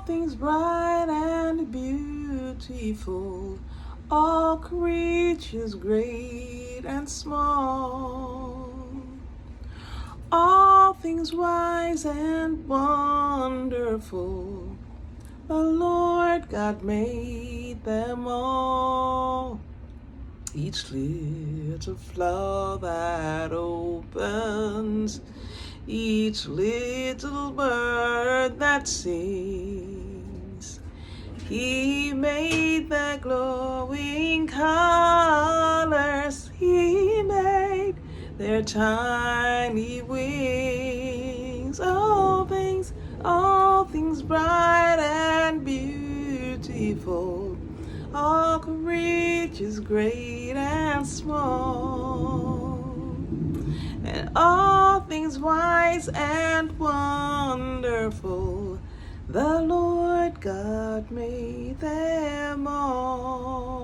things bright and beautiful, all creatures great and small, all things wise and wonderful, the Lord God made them all. Each little flower that opens, each little bird that sings, He made the glowing colors, He made their tiny wings. All things bright and beautiful, all creatures great and small, and all things wise and wonderful, the Lord God made them all.